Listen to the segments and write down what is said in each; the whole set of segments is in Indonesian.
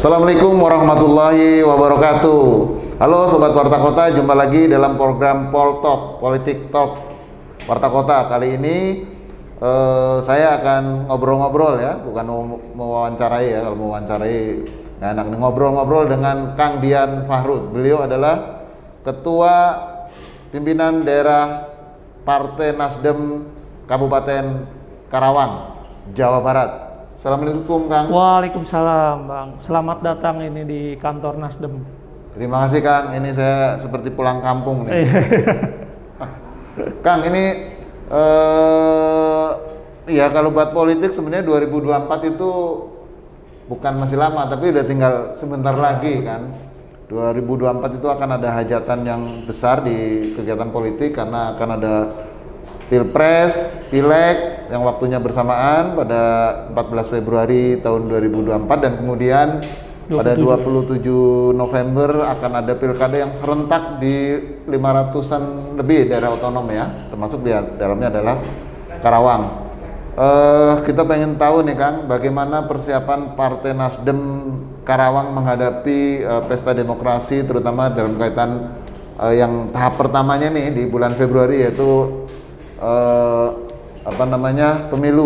Assalamualaikum warahmatullahi wabarakatuh. Halo Sobat Warta Kota, jumpa lagi dalam program Poltalk, Politik Talk Warta Kota. Kali ini saya akan ngobrol-ngobrol ya, bukan mewawancarai ya. Kalau mewawancarai nggak enak nih, ngobrol-ngobrol dengan Kang Dian Fahrud. Beliau adalah Ketua Pimpinan Daerah Partai Nasdem Kabupaten Karawang, Jawa Barat. Assalamualaikum Kang. Waalaikumsalam Bang. Selamat datang ini di kantor Nasdem. Terima kasih Kang. Ini saya seperti pulang kampung nih. Kang, ini ya kalau buat politik sebenarnya 2024 itu bukan masih lama, tapi udah tinggal sebentar lagi kan. 2024 itu akan ada hajatan yang besar di kegiatan politik karena akan ada Pilpres, Pileg yang waktunya bersamaan pada 14 Februari tahun 2024 dan kemudian pada 27 November akan ada pilkada yang serentak di 500-an lebih daerah otonom ya, termasuk di dalamnya adalah Karawang. Kita pengen tahu nih Kang, bagaimana persiapan Partai Nasdem Karawang menghadapi pesta demokrasi, terutama dalam kaitan yang tahap pertamanya nih di bulan Februari, yaitu pemilu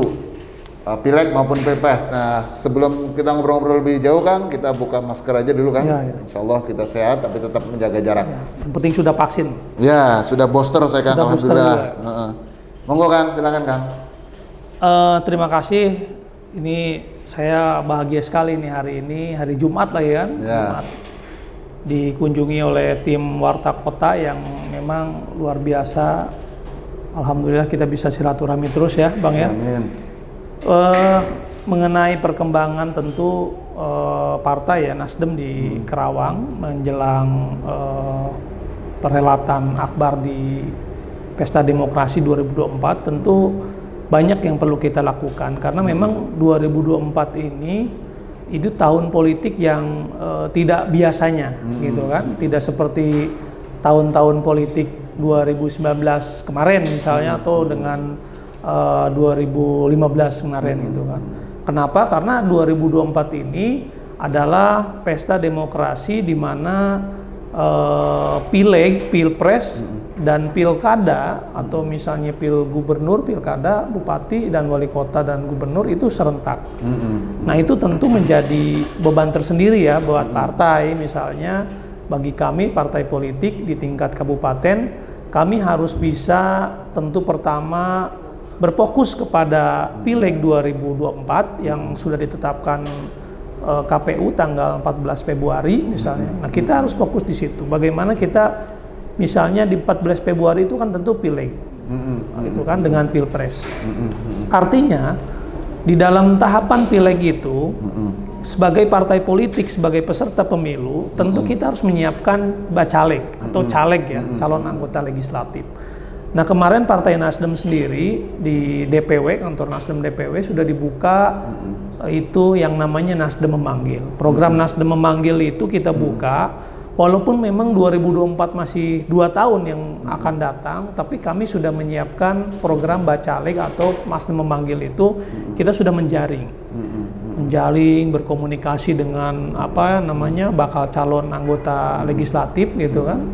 Pileg maupun Pilpres. Nah, sebelum kita ngobrol-ngobrol lebih jauh Kang, kita buka masker aja dulu Kang. Ya. Insya Allah kita sehat tapi tetap menjaga jarak. Ya. Yang penting sudah vaksin. Ya, sudah booster saya Kang. Alhamdulillah. Monggo Kang, silakan Kang. Terima kasih. Ini saya bahagia sekali nih hari Jumat lah ya kan. Ya. Jumat. Dikunjungi oleh tim Warta Kota yang memang luar biasa. Alhamdulillah kita bisa silaturahmi terus ya Bang ya. Amin. Mengenai perkembangan tentu partai ya Nasdem di Karawang menjelang perhelatan akbar di Pesta Demokrasi 2024 tentu banyak yang perlu kita lakukan karena memang 2024 ini itu tahun politik yang tidak biasanya gitu kan, tidak seperti tahun-tahun politik 2019 kemarin misalnya atau dengan 2015 kemarin gitu kan. Kenapa? Karena 2024 ini adalah pesta demokrasi di mana pileg, pilpres dan pilkada atau misalnya pil gubernur, pilkada, bupati dan wali kota dan gubernur itu serentak. Nah, itu tentu menjadi beban tersendiri ya buat partai. Misalnya bagi kami partai politik di tingkat kabupaten, kami harus bisa tentu pertama berfokus kepada Pileg 2024 yang sudah ditetapkan KPU tanggal 14 Februari misalnya. Nah, kita harus fokus di situ. Bagaimana kita misalnya di 14 Februari itu kan tentu Pileg. Itu kan dengan Pilpres. Artinya di dalam tahapan Pileg itu sebagai partai politik, sebagai peserta pemilu, tentu kita harus menyiapkan bacaleg atau caleg ya, calon anggota legislatif. Nah, kemarin Partai Nasdem sendiri di DPW, kantor Nasdem DPW sudah dibuka itu yang namanya Nasdem Memanggil. Program Nasdem Memanggil itu kita buka, walaupun memang 2024 masih 2 tahun yang akan datang, tapi kami sudah menyiapkan program bacaleg atau Nasdem Memanggil itu kita sudah menjaring, berkomunikasi dengan bakal calon anggota legislatif gitu kan,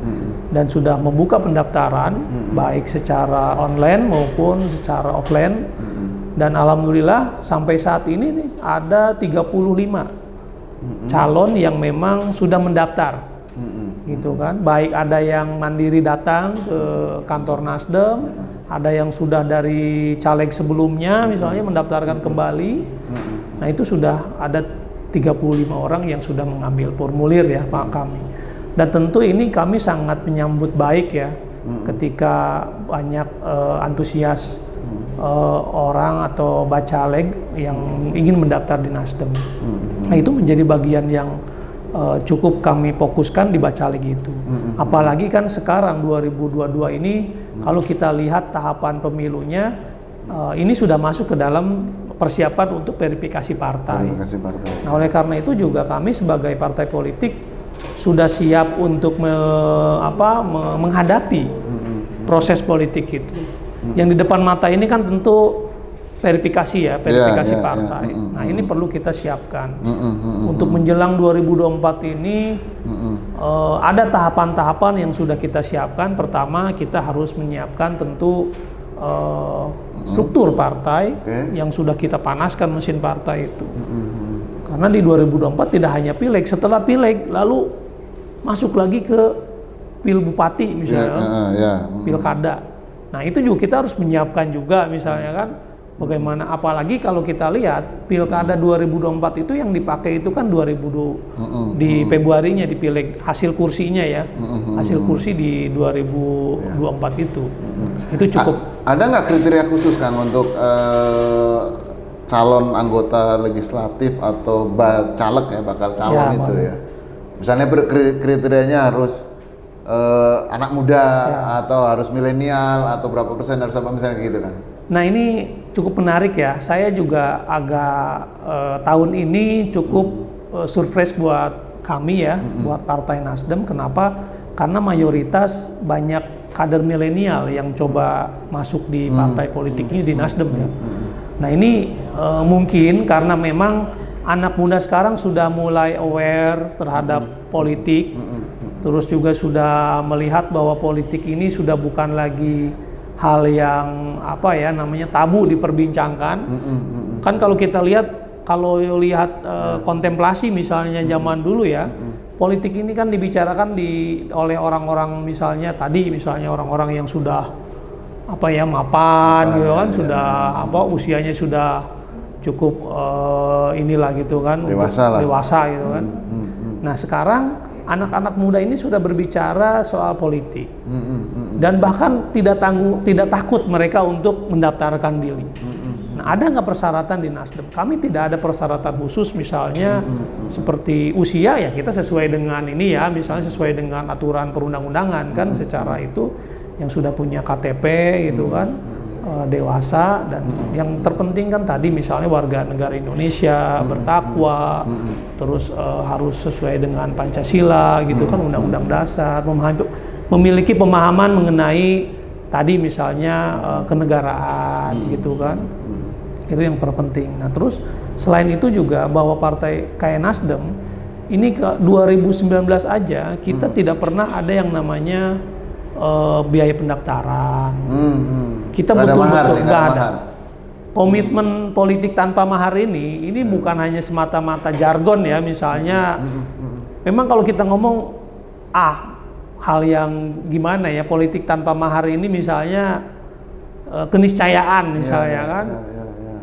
dan sudah membuka pendaftaran baik secara online maupun secara offline, dan alhamdulillah sampai saat ini nih ada 35 calon yang memang sudah mendaftar gitu kan, baik ada yang mandiri datang ke kantor Nasdem, ada yang sudah dari caleg sebelumnya misalnya mendaftarkan kembali. Nah, itu sudah ada 35 orang yang sudah mengambil formulir ya Pak kami. Dan tentu ini kami sangat menyambut baik ya ketika banyak antusias orang atau bacaleg yang ingin mendaftar di Nasdem. Nah, itu menjadi bagian yang cukup kami fokuskan di bacaleg itu. Apalagi kan sekarang 2022 ini kalau kita lihat tahapan pemilunya ini sudah masuk ke dalam persiapan untuk verifikasi partai. Nah, oleh karena itu juga kami sebagai partai politik sudah siap untuk menghadapi proses politik itu. Yang di depan mata ini kan tentu verifikasi ya, verifikasi Ya, ya, partai. ya. Nah ini perlu kita siapkan. Untuk menjelang 2024 ini ada tahapan-tahapan yang sudah kita siapkan. Pertama kita harus menyiapkan tentu struktur partai yang sudah kita panaskan mesin partai itu. Karena di 2024 tidak hanya pileg, setelah pileg lalu masuk lagi ke pil bupati misalnya, pilkada. Nah itu juga kita harus menyiapkan juga misalnya kan, bagaimana apalagi kalau kita lihat pilkada 2024 itu yang dipakai itu kan 2020 di Februarinya di pileg hasil kursinya ya, hasil kursi di 2024 itu cukup. Ada nggak kriteria khusus kan untuk calon anggota legislatif atau caleg ya, bakal calon itu ya? Misalnya kriterianya harus anak muda atau harus milenial atau berapa persen harus apa misalnya gitu kan? Nah ini cukup menarik ya. Saya juga agak tahun ini cukup surprise buat kami ya, buat Partai Nasdem. Kenapa? Karena mayoritas banyak kader milenial yang coba masuk di partai politik ini di Nasdem ya. Nah ini mungkin karena memang anak muda sekarang sudah mulai aware terhadap politik. Terus juga sudah melihat bahwa politik ini sudah bukan lagi hal yang namanya tabu diperbincangkan. Kan kalau kita lihat kontemplasi misalnya zaman dulu ya, politik ini kan dibicarakan oleh orang-orang misalnya orang-orang yang sudah mapan gitu kan, sudah usianya sudah cukup inilah gitu kan, dewasa gitu kan. Nah sekarang anak-anak muda ini sudah berbicara soal politik dan bahkan tidak takut mereka untuk mendaftarkan diri. Nah, ada nggak persyaratan di Nasdem? Kami tidak ada persyaratan khusus misalnya seperti usia ya kita sesuai dengan ini ya, misalnya sesuai dengan aturan perundang-undangan kan secara itu yang sudah punya KTP gitu kan. Dewasa dan yang terpenting kan tadi misalnya warga negara Indonesia bertakwa, terus harus sesuai dengan Pancasila gitu kan, Undang-Undang Dasar, memiliki pemahaman mengenai tadi misalnya kenegaraan gitu kan, itu yang terpenting. Nah terus selain itu juga bahwa partai kayak Nasdem ini ke 2019 aja kita tidak pernah ada yang namanya biaya pendaftaran. Kita betul-betul nggak ada. Komitmen politik tanpa mahar ini bukan hanya semata-mata jargon ya, misalnya. Memang kalau kita ngomong hal yang gimana ya, politik tanpa mahar ini misalnya keniscayaan misalnya kan.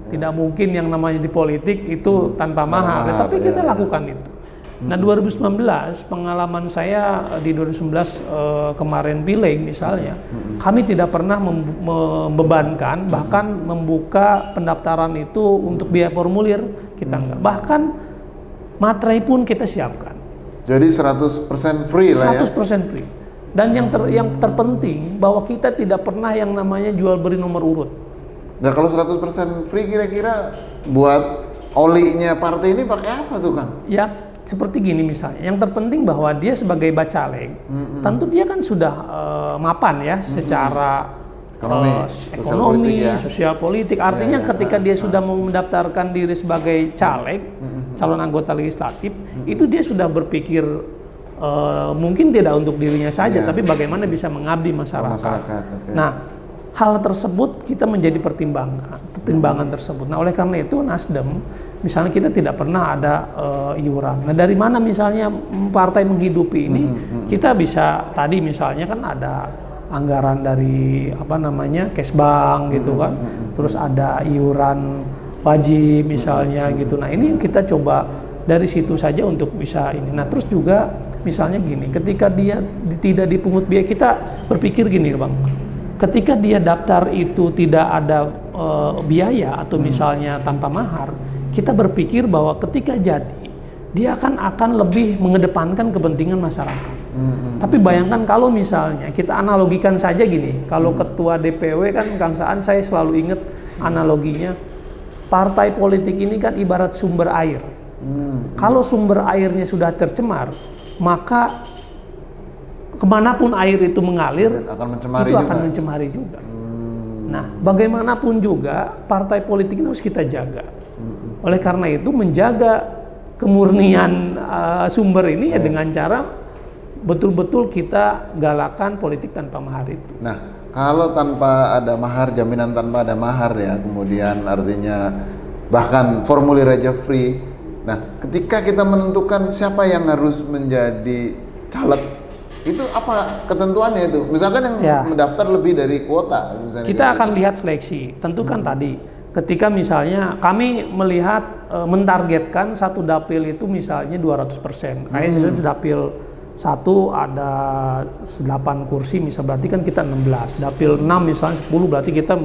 Tidak mungkin yang namanya di politik itu tanpa mahar, tapi kita lakukan itu. Nah 2019 pengalaman saya di 2019 kemarin pileg misalnya, kami tidak pernah membebankan bahkan membuka pendaftaran itu untuk biaya formulir, kita enggak. Bahkan materai pun kita siapkan. Jadi 100% free lah ya. 100% free. Dan yang terpenting bahwa kita tidak pernah yang namanya jual beli nomor urut. Nah kalau 100% free kira-kira buat olinya partai ini pakai apa tuh Kang? Ya seperti gini misalnya, yang terpenting bahwa dia sebagai bacaleg, tentu dia kan sudah mapan ya secara ekonomi, sosial politik. Artinya ketika dia sudah mau mendaftarkan diri sebagai caleg, calon anggota legislatif, itu dia sudah berpikir mungkin tidak untuk dirinya saja, tapi bagaimana bisa mengabdi masyarakat. Nah, hal tersebut kita menjadi pertimbangan tersebut. Nah, oleh karena itu Nasdem misalnya kita tidak pernah ada iuran. Nah dari mana misalnya partai menghidupi ini? Kita bisa tadi misalnya kan ada anggaran dari Kesbank gitu kan. Terus ada iuran wajib misalnya gitu. Nah ini kita coba dari situ saja untuk bisa ini. Nah terus juga misalnya gini, ketika dia tidak dipungut biaya, kita berpikir gini Bang. Ketika dia daftar itu tidak ada biaya atau misalnya tanpa mahar, kita berpikir bahwa ketika jadi dia akan lebih mengedepankan kepentingan masyarakat. Tapi bayangkan kalau misalnya kita analogikan saja gini, kalau ketua DPW kan Kang Saan, saya selalu ingat analoginya, partai politik ini kan ibarat sumber air. Kalau sumber airnya sudah tercemar, maka kemanapun air itu mengalir, akan mencemari juga. Nah, bagaimanapun juga partai politik ini harus kita jaga. Oleh karena itu menjaga kemurnian sumber ini ya dengan cara betul-betul kita galakan politik tanpa mahar itu. Nah, kalau tanpa ada mahar, jaminan tanpa ada mahar ya, kemudian artinya bahkan formulir aja free. Nah, ketika kita menentukan siapa yang harus menjadi caleg, itu apa ketentuannya itu? Misalkan yang mendaftar lebih dari kuota, misalnya kita akan lihat seleksi. Tentu kan tadi, ketika misalnya kami melihat mentargetkan satu dapil itu misalnya 200%. Kayak dapil satu ada 8 kursi, misal berarti kan kita 16. Dapil 6 misalnya 10, berarti kita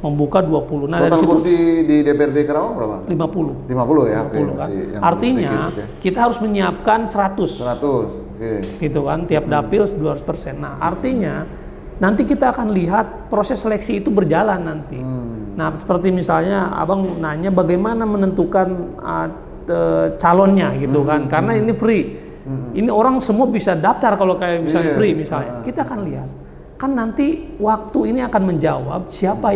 membuka 20. Nah, total dari situ kursi di DPRD Karawang berapa? 50. 50 ya, oke. Kan? Yang Artinya sedikit, kita harus menyiapkan 100. 100, oke. Gitu kan, tiap dapil 200%. Nah, artinya nanti kita akan lihat proses seleksi itu berjalan nanti. Nah, seperti misalnya Abang nanya bagaimana menentukan calonnya gitu kan, karena ini free. Ini orang semua bisa daftar kalau kayak misalnya free misalnya. Kita akan lihat. Kan nanti waktu ini akan menjawab siapa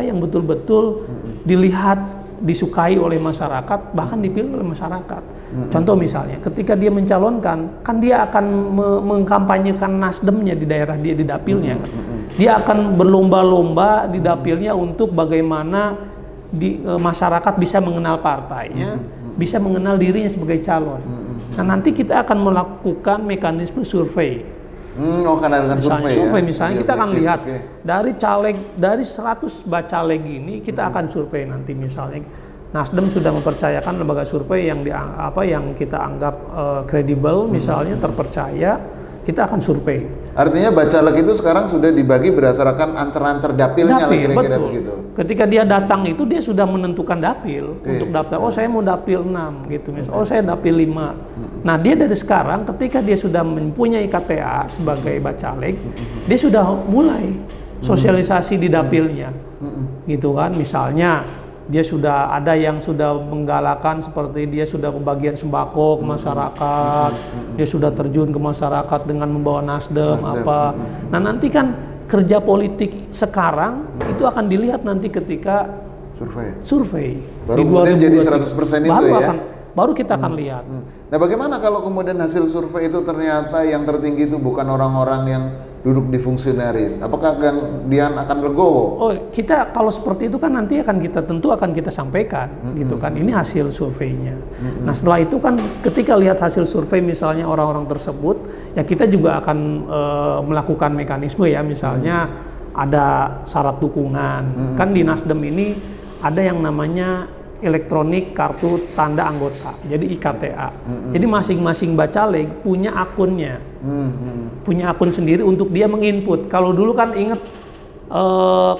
yang betul-betul dilihat, disukai oleh masyarakat, bahkan dipilih oleh masyarakat. Contoh misalnya, ketika dia mencalonkan, kan dia akan mengkampanyekan Nasdemnya di daerah dia, di dapilnya. Dia akan berlomba-lomba di dapilnya untuk bagaimana masyarakat bisa mengenal partainya, bisa mengenal dirinya sebagai calon. Nah, nanti kita akan melakukan mekanisme survei. Karena dengan survei ya? Misalnya kita akan lihat dari caleg, dari 100 bacaleg ini kita akan survei nanti misalnya Nasdem sudah mempercayakan lembaga survei yang yang kita anggap kredibel misalnya terpercaya, kita akan survei. Artinya bacaleg itu sekarang sudah dibagi berdasarkan ancer-ancer dapilnya kira-kira begitu. Ketika dia datang itu dia sudah menentukan dapil untuk daftar. Oh, saya mau dapil 6 gitu misalnya. Oh, saya dapil 5. Nah, dia dari sekarang ketika dia sudah mempunyai KTA sebagai bacaleg, dia sudah mulai sosialisasi di dapilnya. Gitu kan, misalnya dia sudah ada yang sudah menggalakan seperti dia sudah pembagian sembako ke masyarakat, dia sudah terjun ke masyarakat dengan membawa Nasdem apa. Nah, nanti kan kerja politik sekarang itu akan dilihat nanti ketika survei. Baru kemudian jadi 100% itu ya? Baru kita akan lihat. Nah, bagaimana kalau kemudian hasil survei itu ternyata yang tertinggi itu bukan orang-orang yang duduk di fungsionaris? Apakah dia akan legowo? Oh, kita kalau seperti itu kan nanti tentu akan kita sampaikan, gitu kan. Ini hasil surveinya. Nah, setelah itu kan ketika lihat hasil survei misalnya orang-orang tersebut, ya kita juga akan melakukan mekanisme ya, misalnya ada syarat dukungan. Kan di Nasdem ini ada yang namanya elektronik kartu tanda anggota, jadi IKTA. Jadi masing-masing bacaleg punya akunnya, punya akun sendiri untuk dia menginput. Kalau dulu kan inget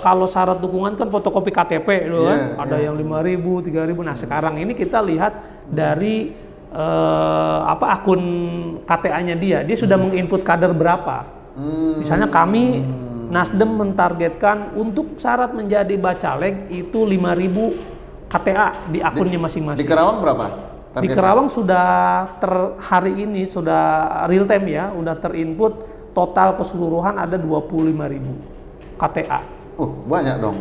kalau syarat dukungan kan fotokopi KTP dulu kan, ada yang 5.000, 3.000. Nah, sekarang ini kita lihat dari akun KTA-nya dia sudah menginput kader berapa. Misalnya kami Nasdem mentargetkan untuk syarat menjadi bacaleg itu 5.000 KTA di akunnya masing-masing. Di Karawang berapa? Di Karawang sudah hari ini sudah real time ya, udah terinput total keseluruhan ada 25.000 KTA. Banyak dong.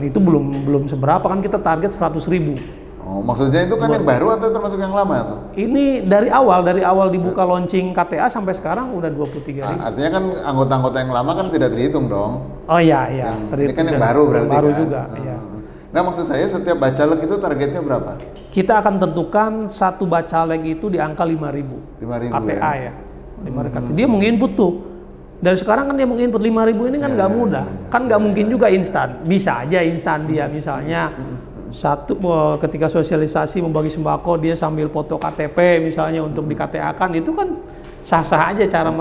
Itu belum seberapa kan, kita target 100.000. Oh, maksudnya itu kan yang baru atau termasuk yang lama tuh? Ini dari awal dibuka launching KTA sampai sekarang udah 23.000. Artinya kan anggota-anggota yang lama kan tidak terhitung dong. Oh iya. Ini kan yang baru berarti. Baru kan? juga, iya. Nah, maksud saya setiap bacaleg itu targetnya berapa? Kita akan tentukan satu bacaleg itu di angka 5.000 KTA ya. 5.000 KTA. Dia menginput tuh. Dari sekarang kan dia menginput 5.000 ini kan nggak mudah. Kan nggak mungkin juga instan. Bisa aja instan dia misalnya ketika sosialisasi membagi sembako dia sambil foto KTP misalnya untuk di KTA kan, itu kan sah-sah aja cara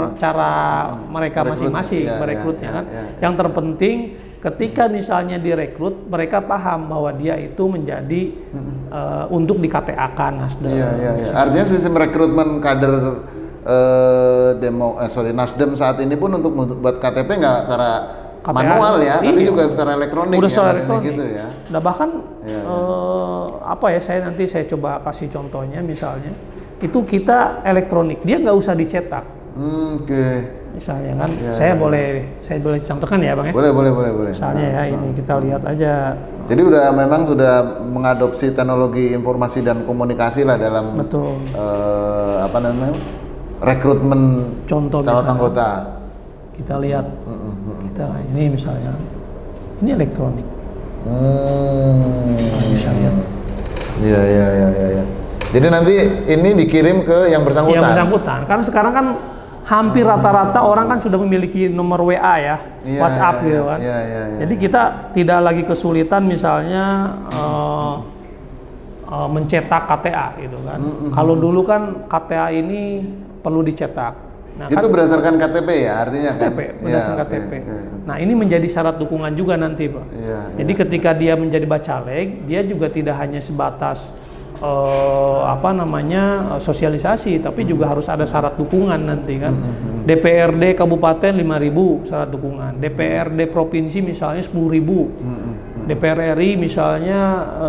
mereka masing-masing merekrutnya kan. Yang terpenting ketika misalnya direkrut, mereka paham bahwa dia itu menjadi untuk di KTA-kan Nasdem. Artinya sistem rekrutmen kader Nasdem saat ini pun untuk buat KTP nggak secara KTA, manual ya, tapi juga secara elektronik. Udah secara elektronik. Gitu ya. Nah, bahkan saya coba kasih contohnya misalnya, itu kita elektronik, dia nggak usah dicetak. misalnya kan. Saya boleh contohkan ya Bang ya. Boleh. Misalnya ya ini kita lihat aja. Jadi memang sudah mengadopsi teknologi informasi dan komunikasi lah dalam Betul. Rekrutmen Contoh calon misalnya, anggota. kita lihat, ini misalnya, ini elektronik. Bisa lihat. Iya. Jadi nanti ini dikirim ke yang bersangkutan. Yang bersangkutan. Karena sekarang kan hampir rata-rata orang kan sudah memiliki nomor WA ya, WhatsApp gitu kan. Jadi kita tidak lagi kesulitan misalnya mencetak KTA gitu kan. Kalau dulu kan KTA ini perlu dicetak. Nah, itu kan berdasarkan KTP ya artinya KTP, kan? berdasarkan KTP. Nah ini menjadi syarat dukungan juga nanti Pak. Jadi ketika dia menjadi bacalek, dia juga tidak hanya sebatas sosialisasi, tapi juga harus ada syarat dukungan nanti kan. DPRD Kabupaten 5.000 syarat dukungan, DPRD Provinsi misalnya 10.000, DPR RI misalnya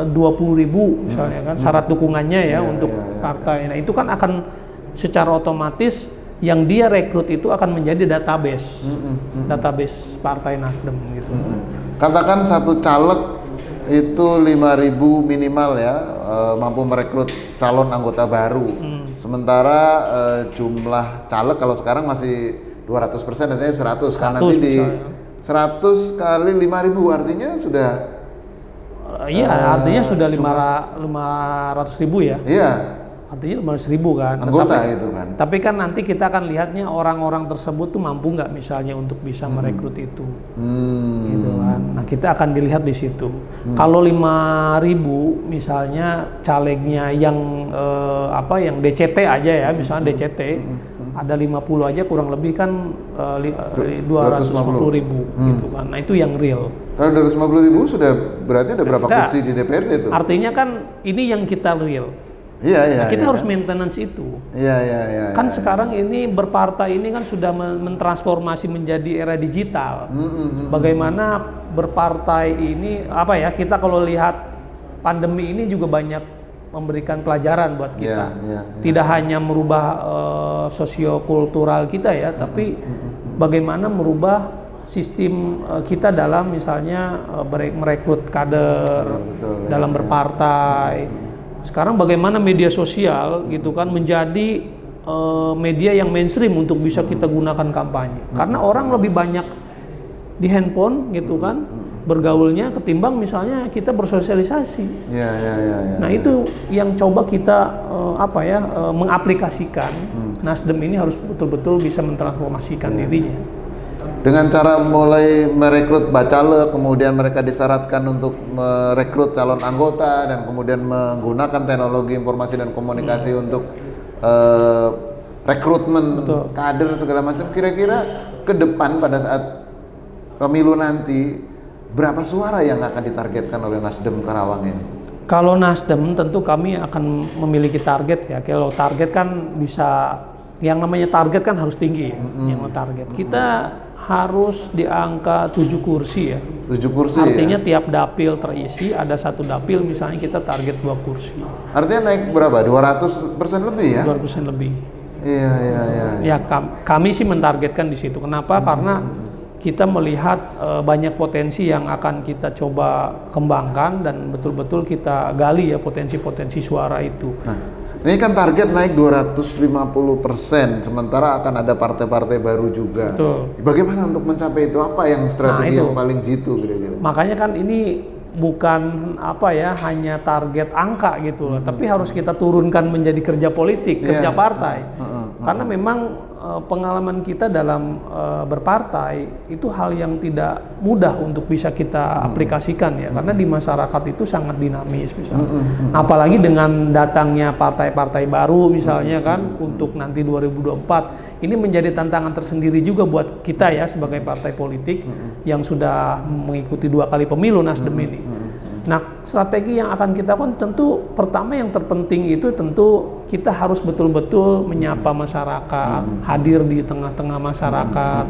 20.000 misalnya kan syarat dukungannya ya untuk partai. Nah itu kan akan secara otomatis yang dia rekrut itu akan menjadi database, database Partai Nasdem gitu. Katakan satu caleg itu 5.000 minimal ya, mampu merekrut calon anggota baru. Sementara jumlah caleg kalau sekarang masih 200%, artinya 100. Karena nanti di 100 kali 5.000 artinya sudah. Artinya sudah 500.000 ya. Iya. Artinya 500.000 kan. Anggota itu kan. Tapi kan nanti kita akan lihatnya orang-orang tersebut tuh mampu nggak misalnya untuk bisa merekrut itu. Gitu kan. Nah kita akan dilihat di situ. Kalau 5.000 misalnya calegnya yang yang DCT aja ya, misalnya DCT ada 50 aja kurang lebih kan 250.000 gitu kan. Nah itu yang real. Kalau 250.000 sudah berarti ada berapa kursi di DPRD itu? Artinya kan ini yang kita real. Iya. Kita harus maintenance itu. Iya. Kan sekarang ini berpartai ini kan sudah mentransformasi menjadi era digital. Bagaimana berpartai ini kita kalau lihat pandemi ini juga banyak memberikan pelajaran buat kita. Tidak hanya merubah sosiokultural kita ya, tapi bagaimana merubah sistem kita dalam misalnya merekrut kader dalam berpartai. Sekarang bagaimana media sosial gitu kan menjadi media yang mainstream untuk bisa kita gunakan kampanye. Karena orang lebih banyak di handphone gitu kan bergaulnya ketimbang misalnya kita bersosialisasi. Nah itu yang coba kita mengaplikasikan. Nasdem ini harus betul-betul bisa mentransformasikan dirinya. Dengan cara mulai merekrut bacalek, kemudian mereka disyaratkan untuk merekrut calon anggota dan kemudian menggunakan teknologi informasi dan komunikasi untuk rekrutmen kader segala macam. Kira-kira ke depan pada saat pemilu nanti berapa suara yang akan ditargetkan oleh Nasdem Karawang ini? Kalau Nasdem tentu kami akan memiliki target ya. Kalau target kan bisa, yang namanya target kan harus tinggi ya. Yang target kita harus di angka 7 kursi ya. 7 kursi. Artinya ya? tiap dapil terisi, ada satu dapil misalnya kita target 2 kursi. Artinya naik berapa? 200% lebih ya? 200% lebih. Iya. Ya kami sih mentargetkan di situ. Kenapa? Karena kita melihat banyak potensi yang akan kita coba kembangkan dan betul-betul kita gali ya potensi-potensi suara itu. Nah, ini kan target naik 250%, sementara akan ada partai-partai baru juga. Betul. Bagaimana untuk mencapai itu? Apa yang strategi yang paling jitu kira-kira? Makanya kan ini bukan hanya target angka gitu loh, tapi harus kita turunkan menjadi kerja politik, kerja partai. Karena memang pengalaman kita dalam berpartai itu hal yang tidak mudah untuk bisa kita aplikasikan ya, karena di masyarakat itu sangat dinamis misalnya. Apalagi dengan datangnya partai-partai baru misalnya kan untuk nanti 2024 ini menjadi tantangan tersendiri juga buat kita ya sebagai partai politik yang sudah mengikuti 2 kali pemilu Nasdem ini. Nah, strategi yang akan kita lakukan tentu pertama yang terpenting itu tentu kita harus betul-betul menyapa masyarakat, hadir di tengah-tengah masyarakat.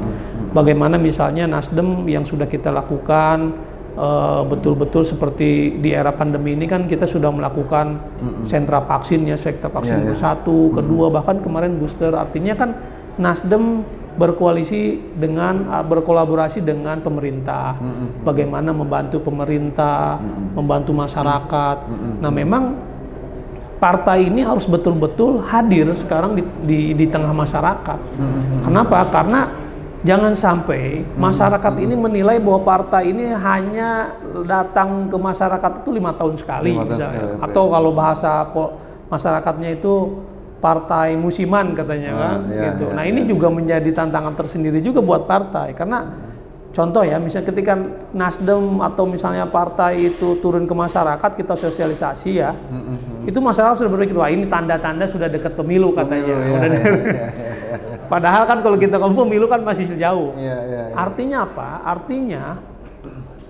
Bagaimana misalnya Nasdem yang sudah kita lakukan betul-betul seperti di era pandemi ini kan kita sudah melakukan sentra vaksin ya, sektor vaksin 1, kedua, bahkan kemarin booster. Artinya kan Nasdem berkolaborasi dengan pemerintah, bagaimana membantu pemerintah, membantu masyarakat. Nah, memang partai ini harus betul-betul hadir sekarang di tengah masyarakat. Kenapa? Karena jangan sampai masyarakat ini menilai bahwa partai ini hanya datang ke masyarakat itu 5 tahun sekali, misalnya. Atau kalau bahasa masyarakatnya itu partai musiman katanya kan, gitu. Nah ini juga menjadi tantangan tersendiri juga buat partai, karena contoh ya, misalnya ketika Nasdem atau misalnya partai itu turun ke masyarakat, kita sosialisasi ya, itu masyarakat sudah berpikir, wah ini tanda-tanda sudah dekat pemilu katanya. Padahal kan kalau kita ngomong pemilu kan masih jauh. Artinya apa? Artinya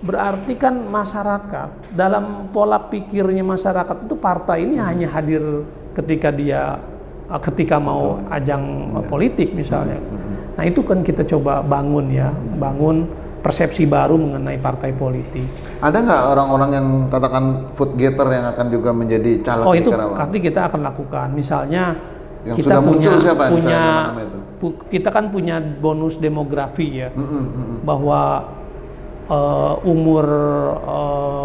berarti kan masyarakat, dalam pola pikirnya masyarakat itu partai ini hanya hadir ketika mau ajang politik misalnya. Nah itu kan kita coba bangun persepsi baru mengenai partai politik. Ada nggak orang-orang yang katakan vote getter yang akan juga menjadi caleg di Karawang? Nanti kita akan lakukan. Misalnya yang kita punya kita kan punya bonus demografi ya, bahwa umur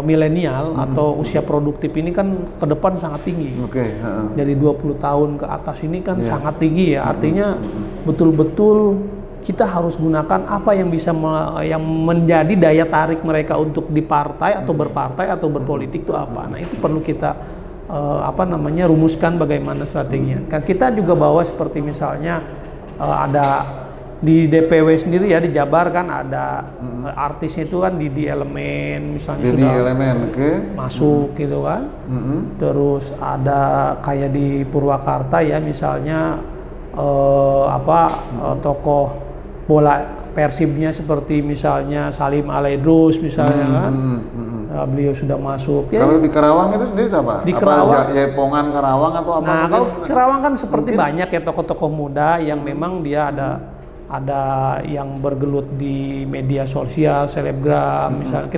milenial atau usia produktif ini kan ke depan sangat tinggi. Dari 20 tahun ke atas ini kan sangat tinggi ya. Artinya betul-betul kita harus gunakan apa yang bisa yang menjadi daya tarik mereka untuk di partai atau berpartai atau berpolitik itu apa. Nah, itu perlu kita rumuskan bagaimana strateginya. Kan kita juga bawa seperti misalnya ada di DPW sendiri ya, di Jabar kan ada artisnya itu kan di Elemen misalnya masuk gitu kan. Terus ada kayak di Purwakarta ya misalnya tokoh bola Persibnya seperti misalnya Salim Alaidrus misalnya kan. Beliau sudah masuk. Kalau di Karawang itu sendiri siapa? Di Karawang, Jaipongan Karawang atau apa? Nah, kalau Karawang kan seperti banyak ya tokoh-tokoh muda yang memang dia ada yang bergelut di media sosial, selebgram misalnya.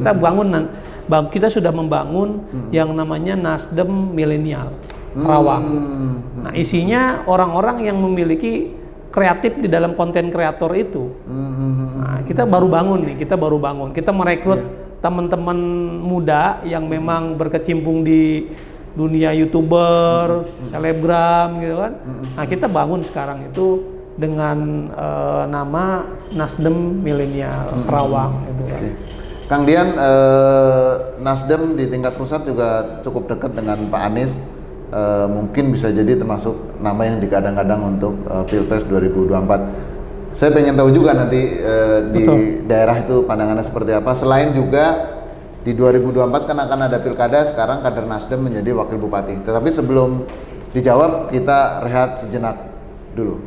Kita sudah membangun yang namanya Nasdem Milenial Karawang. Nah, isinya orang-orang yang memiliki kreatif di dalam konten kreator itu. Nah, kita baru bangun. Kita merekrut teman-teman muda yang memang berkecimpung di dunia YouTuber, selebgram gitu kan. Nah, kita bangun sekarang itu dengan nama Nasdem Milenial Karawang gitu kan. Kang Dian, Nasdem di tingkat pusat juga cukup dekat dengan Pak Anies. Mungkin bisa jadi termasuk nama yang digadang-gadang untuk Pilpres 2024. Saya pengen tahu juga nanti di daerah itu pandangannya seperti apa. Selain juga di 2024 kan akan ada pilkada, sekarang kader Nasdem menjadi wakil bupati. Tetapi sebelum dijawab, kita rehat sejenak dulu.